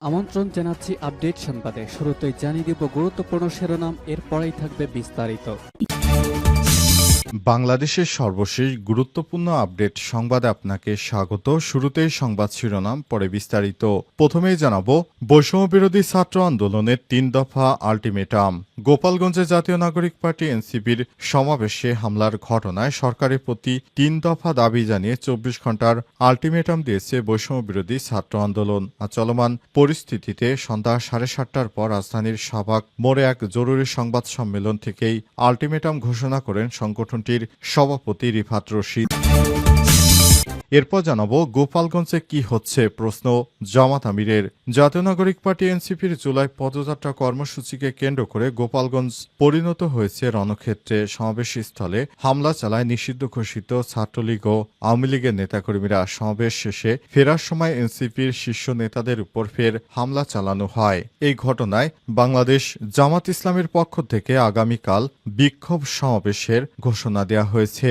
আমন্ত্রণ জানাচ্ছি আপডেট সংবাদে। শুরুতেই জানিয়ে দিব গুরুত্বপূর্ণ শিরোনাম, এরপরেই থাকবে বিস্তারিত। বাংলাদেশের সর্বশেষ গুরুত্বপূর্ণ আপডেট সংবাদে আপনাকে স্বাগত। শুরুতেই সংবাদ শিরোনাম, পরে বিস্তারিত। প্রথমেই জানাবো বৈষম্যবিরোধী ছাত্র আন্দোলনের ৩ দফা আল্টিমেটাম। গোপালগঞ্জে জাতীয় নাগরিক পার্টি এনসিপির সমাবেশে হামলার ঘটনায় সরকারের প্রতি ৩ দফা দাবি জানিয়ে ২৪ ঘণ্টার আল্টিমেটাম দিয়েছে বৈষম্যবিরোধী ছাত্র আন্দোলন। চলমান পরিস্থিতিতে সন্ধ্যা ৭:৩০টার পর রাজধানীর শাহবাগ মোড়ে এক জরুরি সংবাদ সম্মেলন থেকেই আল্টিমেটাম ঘোষণা করেন সংগঠনটির সভাপতি রিফাত রশিদ। এরপর জানাবো গোপালগঞ্জে কি হচ্ছে, প্রশ্ন জামাত আমিরের। জাতীয় নাগরিক পার্টি এনসিপির জুলাই পদযাত্রা কর্মসূচিকে কেন্দ্র করে গোপালগঞ্জ পরিণত হয়েছে রণক্ষেত্রে। সমাবেশস্থলে হামলা চালায় নিষিদ্ধ ঘোষিত ছাত্রলীগ ও আওয়ামী লীগের নেতাকর্মীরা। সমাবেশ শেষে ফেরার সময় এনসিপির শীর্ষ নেতাদের উপর ফের হামলা চালানো হয়। এই ঘটনায় বাংলাদেশ জামাত ইসলামের পক্ষ থেকে আগামীকাল বিক্ষোভ সমাবেশের ঘোষণা দেওয়া হয়েছে।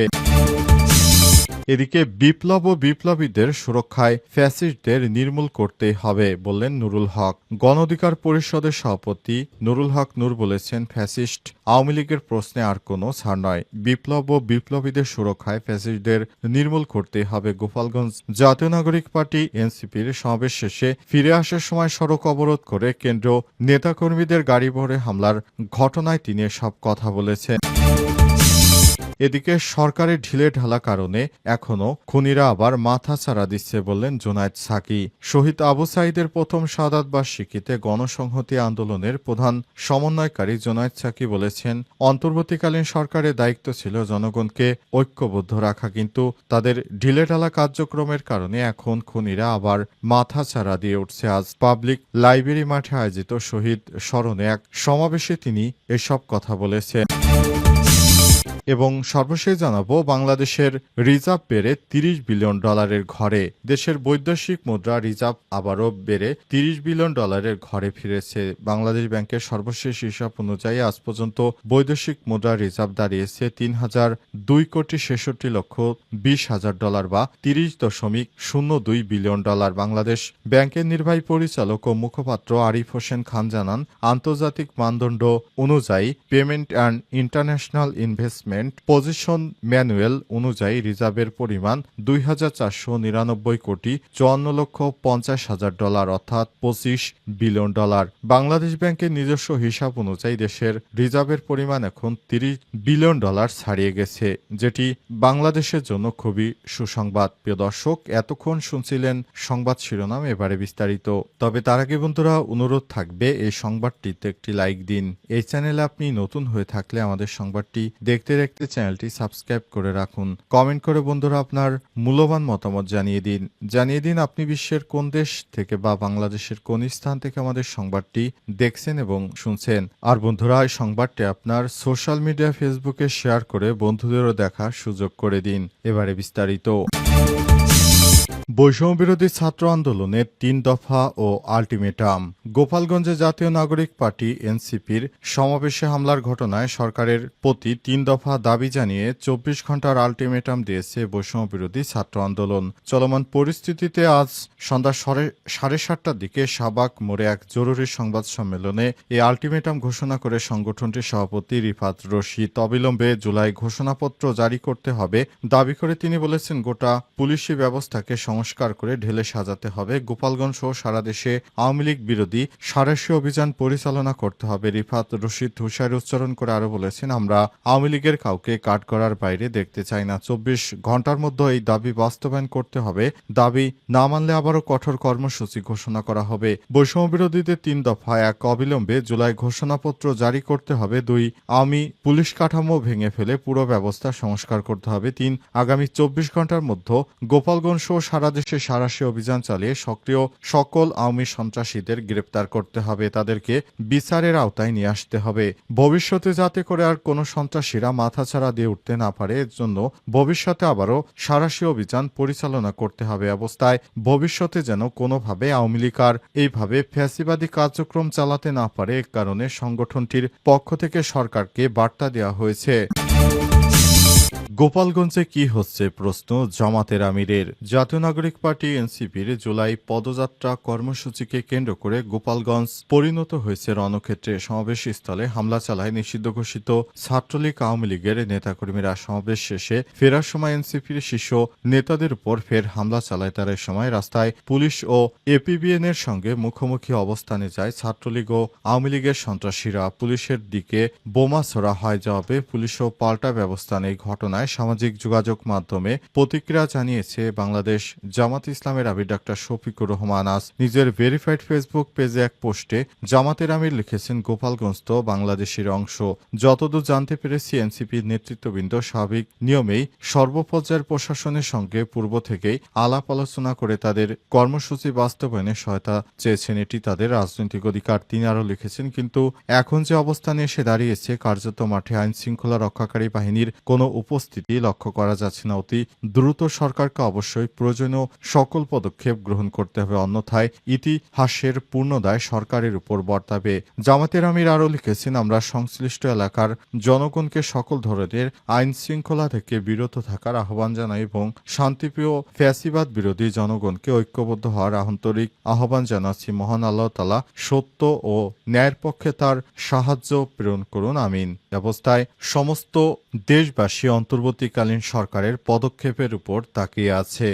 এদিকে বিপ্লব ও বিপ্লবীদের সুরক্ষায় ফ্যাসিস্টদের নির্মূল করতে হবে বললেন নুরুল হক। গণ অধিকার পরিষদের সভাপতি নুরুল হক নূর বলেছেন, ফ্যাসিস্ট আওয়ামী লীগের প্রশ্নে আর কোনো ছাড় নয়। বিপ্লব ও বিপ্লবীদের সুরক্ষায় ফ্যাসিস্টদের নির্মূল করতে হবে। গোপালগঞ্জ জাতীয় নাগরিক পার্টি এনসিপির সমাবেশ শেষে ফিরে আসার সময় সড়ক অবরোধ করে কেন্দ্র নেতাকর্মীদের গাড়ি ভরে হামলার ঘটনায় তিনি এসব কথা বলেছেন। এদিকে সরকারের ঢিলে ঢালা কারণে এখনও খুনিরা আবার মাথাচাড়া দিচ্ছে বললেন জুনায়েদ সাকি। শহীদ আবু সাঈদের প্রথম শাহাদাত বার্ষিকীতে গণসংহতি আন্দোলনের প্রধান সমন্বয়কারী জুনায়েদ সাকি বলেছেন, অন্তর্বর্তীকালীন সরকারের দায়িত্ব ছিল জনগণকে ঐক্যবদ্ধ রাখা, কিন্তু তাদের ঢিলেঢালা কার্যক্রমের কারণে এখন খুনিরা আবার মাথাচাড়া দিয়ে উঠছে। আজ পাবলিক লাইব্রেরি মাঠে আয়োজিত শহীদ স্মরণে এক সমাবেশে তিনি এসব কথা বলেছেন। এবং সর্বশেষ জানাবো বাংলাদেশের রিজার্ভ বেড়ে $30 বিলিয়ন ঘরে। দেশের বৈদেশিক মুদ্রা রিজার্ভ আবারও বেড়ে $30 বিলিয়ন ঘরে ফিরেছে। বাংলাদেশ ব্যাংকের সর্বশেষ হিসাব অনুযায়ী আজ পর্যন্ত বৈদেশিক মুদ্রা রিজার্ভ দাঁড়িয়েছে $3,062,20,000 বা $30.02 বিলিয়ন। বাংলাদেশ ব্যাংকের নির্বাহী পরিচালক ও মুখপাত্র আরিফ হোসেন খান জানান, আন্তর্জাতিক মানদণ্ড অনুযায়ী payment and international investment position manual অনুযায়ী রিজার্ভের পরিমাণ $2,494,54,50,000 অর্থাৎ $25 বিলিয়ন। বাংলাদেশ ব্যাংকের নিজস্ব হিসাব অনুযায়ী দেশের রিজার্ভের পরিমাণ এখন $30 বিলিয়ন ছাড়িয়ে গেছে, যেটি বাংলাদেশের জন্য খুবই সুসংবাদ। প্রিয় দর্শক, এতক্ষণ শুনছিলেন সংবাদ শিরোনাম, এবারে বিস্তারিত। তবে তার আগে বন্ধুরা অনুরোধ থাকবে এই সংবাদটিতে একটি লাইক দিন। এই চ্যানেলে আপনি নতুন হয়ে থাকলে আমাদের সংবাদটি দেখতে চ্যানেলটি সাবস্ক্রাইব করে রাখুন। কমেন্ট করে বন্ধুরা আপনার মূল্যবান মতামত জানিয়ে দিন আপনি বিশ্বের কোন দেশ থেকে বা বাংলাদেশের কোন স্থান থেকে আমাদের সংবাদটি দেখছেন এবং শুনছেন। আর বন্ধুরা, এই সংবাদটি আপনার সোশ্যাল মিডিয়া ফেসবুকে শেয়ার করে বন্ধুদেরও দেখার সুযোগ করে দিন। এবারে বিস্তারিত। বৈষম্যবিরোধী ছাত্র আন্দোলনের ৩ দফা ও আল্টিমেটাম। গোপালগঞ্জে জাতীয় নাগরিক পার্টি এনসিপির সমাবেশে হামলার ঘটনায় সরকারের প্রতি ৩ দফা দাবি জানিয়ে ২৪ ঘণ্টার আল্টিমেটাম দিয়েছে বৈষম্যবিরোধী ছাত্র আন্দোলন। চলমান পরিস্থিতিতে আজ সন্ধ্যা ৭:৩০টার দিকে শাহবাগ মোড়ে এক জরুরি সংবাদ সম্মেলনে এই আল্টিমেটাম ঘোষণা করে সংগঠনটির সভাপতি রিফাত রশিদ। অবিলম্বে জুলাই ঘোষণাপত্র জারি করতে হবে দাবি করে তিনি বলেছেন, গোটা পুলিশি ব্যবস্থাকে সংস্কার করে ঢেলে সাজাতে হবে। গোপালগঞ্জ সহ সারা দেশে আওয়ামী লীগ বিরোধী সাঁড়াশি অভিযান পরিচালনা করতে হবে। রিফাত রশিদ হুঁশিয়ারি উচ্চারণ করে আরো বলেছেন, আমরা আওয়ামী লীগের কাউকে কাঠগড়ার বাইরে দেখতে চাই না। ২৪ ঘণ্টার মধ্যে এই দাবি বাস্তবায়ন করতে হবে। দাবি না মানলে আবারও কঠোর কর্মসূচি ঘোষণা করা হবে। বৈষম্য বিরোধীদের ৩ দফা: ১. অবিলম্বে জুলাই ঘোষণাপত্র জারি করতে হবে। ২. আওয়ামী পুলিশ কাঠামো ভেঙে ফেলে পুরো ব্যবস্থা সংস্কার করতে হবে। ৩. আগামী ২৪ ঘণ্টার মধ্যে গোপালগঞ্জ সহ সারা দেশে সাঁড়াশি অভিযান চালিয়ে সক্রিয় সকল আওয়ামী সন্ত্রাসীদের গ্রেপ্তার করতে হবে, তাদেরকে বিচারের আওতায় নিয়ে আসতে হবে। ভবিষ্যতে যাতে করে আর কোনো সন্ত্রাসীরা মাথাছাড়া দিয়ে উঠতে না পারে, এর জন্য ভবিষ্যতে আবারও সাঁড়াশি অভিযান পরিচালনা করতে হবে। অবস্থায় ভবিষ্যতে যেন কোনোভাবে আওয়ামী লীগ আর এইভাবে ফ্যাসিবাদী কার্যক্রম চালাতে না পারে, এ কারণে সংগঠনটির পক্ষ থেকে সরকারকে বার্তা দেওয়া হয়েছে। গোপালগঞ্জে কি হচ্ছে প্রশ্ন জামাতের আমিরের। জাতীয় নাগরিক পার্টি এনসিপির জুলাই পদযাত্রা কর্মসূচিকে কেন্দ্র করে গোপালগঞ্জ পরিণত হয়েছে রণক্ষেত্রে। সমাবেশ স্থলে হামলা চালায় নিষিদ্ধ ঘোষিত ছাত্রলীগ আওয়ামী লীগের নেতাকর্মীরা। সমাবেশ শেষে ফেরার সময় এনসিপির শীর্ষ নেতাদের উপর ফের হামলা চালায় তারা। সময় রাস্তায় পুলিশ ও এপিবিএন এর সঙ্গে মুখোমুখি অবস্থানে যায় ছাত্রলীগ ও আওয়ামী লীগের সন্ত্রাসীরা। পুলিশের দিকে বোমা ছোড়া হয়, জবাবে পুলিশও পাল্টা ব্যবস্থা নেয়। ঘটনায় সামাজিক যোগাযোগ মাধ্যমে প্রতিক্রিয়া জানিয়েছে বাংলাদেশ জামাত ইসলামের আমির ডাক্তার শফিকুর রহমান। আজ নিজের ভেরিফাইড ফেসবুক পেজে এক পোস্টে জামাতের আমির লিখেছেন, গোপালগঞ্জ তো বাংলাদেশের অংশ। যতদূর জানতে পেরেছি এনসিপির নেতৃত্ববৃন্দ স্বাভাবিক নিয়মেই সর্বপর্যায়ের প্রশাসনের সঙ্গে পূর্ব থেকেই আলাপ আলোচনা করে তাদের কর্মসূচি বাস্তবায়নে সহায়তা চেয়েছেন। এটি তাদের রাজনৈতিক অধিকার। তিনি আরও লিখেছেন, কিন্তু এখন যে অবস্থানে এসে দাঁড়িয়েছে কার্যত মাঠে আইন শৃঙ্খলা রক্ষাকারী বাহিনীর কোনো উপস্থিতি লক্ষ্য করা যাচ্ছে না। অতি দ্রুত সরকারকে অবশ্যই প্রয়োজনীয় সকল পদক্ষেপ গ্রহণ করতে হবে, অন্যথায় ইতিহাসের পূর্ণ দায় সরকারের উপর বর্তাবে। জামাতের আমির আরও লিখেছেন, আমরা সংশ্লিষ্ট এলাকার জনগণকে সকল ধরনের আইন শৃঙ্খলা থেকে বিরত থাকার আহ্বান জানাই এবং শান্তিপ্রিয় ফ্যাসিবাদ বিরোধী জনগণকে ঐক্যবদ্ধ হওয়ার আন্তরিক আহ্বান জানাচ্ছি। মহান আল্লাহ তাআলা সত্য ও ন্যায়ের পক্ষে তার সাহায্য প্রেরণ করুন, আমিন। ব্যবস্থায় সমস্ত দেশবাসী অন্তর্বর্তীকালীন সরকারের পদক্ষেপের উপর তাকিয়ে আছে।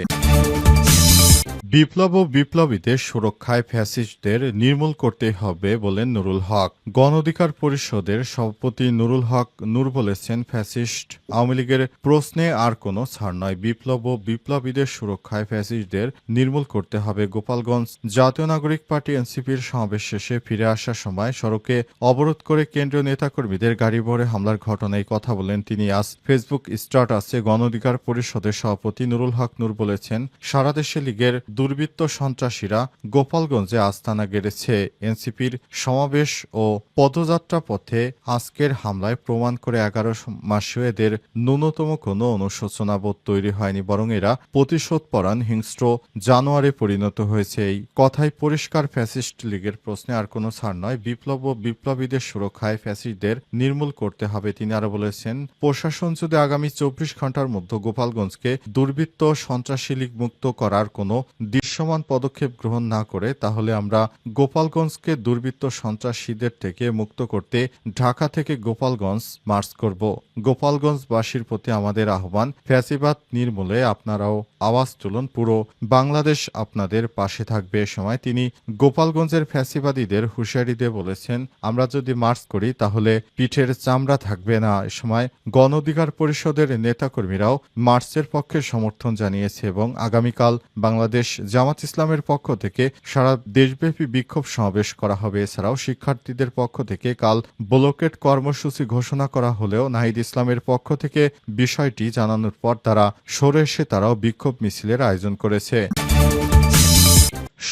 বিপ্লব ও বিপ্লবীদের সুরক্ষায় ফ্যাসিস্টদের নির্মূল করতে হবে বলেন নুরুল হক। গণ অধিকার পরিষদের সভাপতি নুরুল হক নূর বলেছেন, ফ্যাসিস্ট আওয়ামী লীগের প্রশ্নে আর কোনো ছাড় নয়। বিপ্লব ও বিপ্লবীদের সুরক্ষায় ফ্যাসিস্টদের নির্মূল করতে হবে। গোপালগঞ্জ জাতীয় নাগরিক পার্টি এনসিপির সমাবেশ শেষে ফিরে আসার সময় সড়কে অবরোধ করে কেন্দ্রীয় নেতাকর্মীদের গাড়ি ভরে হামলার ঘটনায় কথা বলেন তিনি। আজ ফেসবুক স্ট্যাটাসে গণ অধিকার পরিষদের সভাপতি নুরুল হক নূর বলেছেন, সারা দেশে লীগের দুর্বৃত্ত সন্ত্রাসীরা গোপালগঞ্জে আস্তানা গেড়েছে। এনসিপির সমাবেশ ও পদযাত্রা পথে আজকের হামলায় প্রমাণ করে 11 মাসেও এদের ন্যূনতম কোনো অনুশোচনাবোধ তৈরি হয়নি, বরং এরা প্রতিশোধপরায়ণ হিংস্র জানোয়ারে পরিণত হয়েছে। এই কথাই পরিষ্কার, ফ্যাসিস্ট লীগের প্রশ্নে আর কোনো ছাড় নয়। বিপ্লব ও বিপ্লবীদের সুরক্ষায় ফ্যাসিস্টদের নির্মূল করতে হবে। তিনি আরো বলেছেন, প্রশাসন যদি আগামী 24 ঘন্টার মধ্যে গোপালগঞ্জকে দুর্বৃত্ত সন্ত্রাসী লীগ মুক্ত করার কোনো দৃশ্যমান পদক্ষেপ গ্রহণ না করে, তাহলে আমরা গোপালগঞ্জকে দুর্বৃত্ত সন্ত্রাসীদের থেকে মুক্ত করতে ঢাকা থেকে গোপালগঞ্জ মার্চ করব। গোপালগঞ্জবাসীর প্রতি আমাদের আহ্বান, ফ্যাসিবাদ নির্মূলে আপনারাও আওয়াজ তুলুন, পুরো বাংলাদেশ আপনাদের পাশে থাকবে। এ সময় তিনি গোপালগঞ্জের ফ্যাসিবাদীদের হুঁশিয়ারি দিয়ে বলেছেন, আমরা যদি মার্চ করি তাহলে পিঠের চামড়া থাকবে না। এ সময় গণ অধিকার পরিষদের নেতাকর্মীরাও মার্চের পক্ষে সমর্থন জানিয়েছে এবং আগামীকাল বাংলাদেশ জামাত ইসলামের পক্ষ থেকে সারা দেশব্যাপী বিক্ষোভ সমাবেশ করা হবে। এছাড়াও শিক্ষার্থীদের পক্ষ থেকে কাল ব্লকেট কর্মসূচি ঘোষণা করা হলেও নাহিদ ইসলামের পক্ষ থেকে বিষয়টি জানানোর পর তারা সরে এসে তারাও বিক্ষোভ মিছিলের আয়োজন করেছে।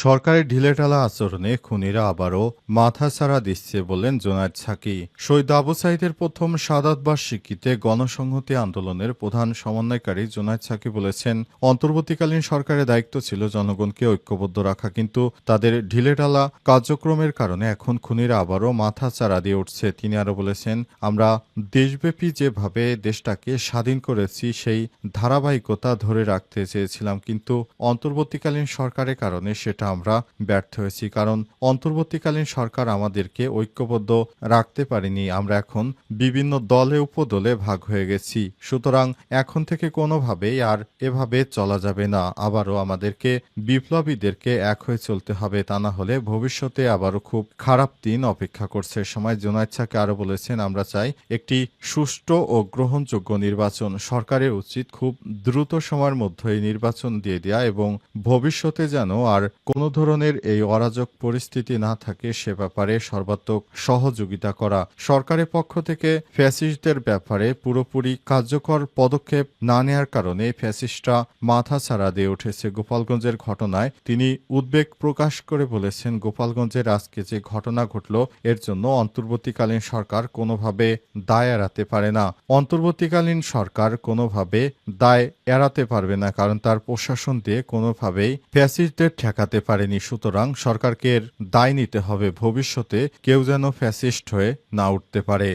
সরকারের ঢিলেঢালা আচরণে খুনিরা আবারও মাথাচাড়া দিচ্ছে বললেন জোনায়েদ সাকি। শহীদ আবু সাঈদের প্রথম শাহাদাত বার্ষিকীতে গণসংহতি আন্দোলনের প্রধান সমন্বয়কারী জোনায়েদ সাকি বলেছেন, অন্তর্বর্তীকালীন সরকারের দায়িত্ব ছিল জনগণকে ঐক্যবদ্ধ রাখা, কিন্তু তাদের ঢিলেঢালা কার্যক্রমের কারণে এখন খুনিরা আবারও মাথাচাড়া দিয়ে উঠছে। তিনি আরো বলেছেন, আমরা দেশব্যাপী যেভাবে দেশটাকে স্বাধীন করেছি সেই ধারাবাহিকতা ধরে রাখতে চেয়েছিলাম, কিন্তু অন্তর্বর্তীকালীন সরকারের কারণে সেটা আমরা ব্যর্থ হয়েছি। কারণ অন্তর্বর্তীকালীন সরকার আমাদেরকে ঐক্যবদ্ধ রাখতে পারেনি। আমরা এখন বিভিন্ন দলে উপদলে ভাগ হয়ে গেছি। সুতরাং এখন থেকে কোনোভাবেই আর এভাবে চলা যাবে না। আবারও আমাদেরকে বিপ্লবীদেরকে এক হয়ে চলতে হবে, তা না হলে ভবিষ্যতে আবারও খুব খারাপ দিন অপেক্ষা করছে। সময় জোনায়েদ সাকি আরো বলেছেন, আমরা চাই একটি সুষ্ঠু ও গ্রহণযোগ্য নির্বাচন। সরকারের উচিত খুব দ্রুত সময়ের মধ্যে এই নির্বাচন দিয়ে দেয়া এবং ভবিষ্যতে যেন আর কোনো ধরনের এই অরাজক পরিস্থিতি না থাকে সে ব্যাপারে সর্বাত্মক সহযোগিতা করা। সরকারের পক্ষ থেকে ফ্যাসিস্টদের ব্যাপারে পুরোপুরি কার্যকর পদক্ষেপ না নেয়ার কারণে ফ্যাসিস্টরা মাথাচাড়া দিয়ে উঠেছে। গোপালগঞ্জের ঘটনায় তিনি উদ্বেগ প্রকাশ করে বলেছেন, গোপালগঞ্জের আজকে যে ঘটনা ঘটল এর জন্য অন্তর্বর্তীকালীন সরকার কোনোভাবে দায় এড়াতে পারে না। অন্তর্বর্তীকালীন সরকার কোনোভাবে দায় এড়াতে পারবে না, কারণ তার প্রশাসন দিয়ে কোনোভাবেই ফ্যাসিস্টদের ঠেকাতে পারেনি। সুতরাং সরকারকে এর দায় নিতে হবে, ভবিষ্যতে কেউ যেন ফ্যাসিস্ট হয়ে না উঠতে পারে।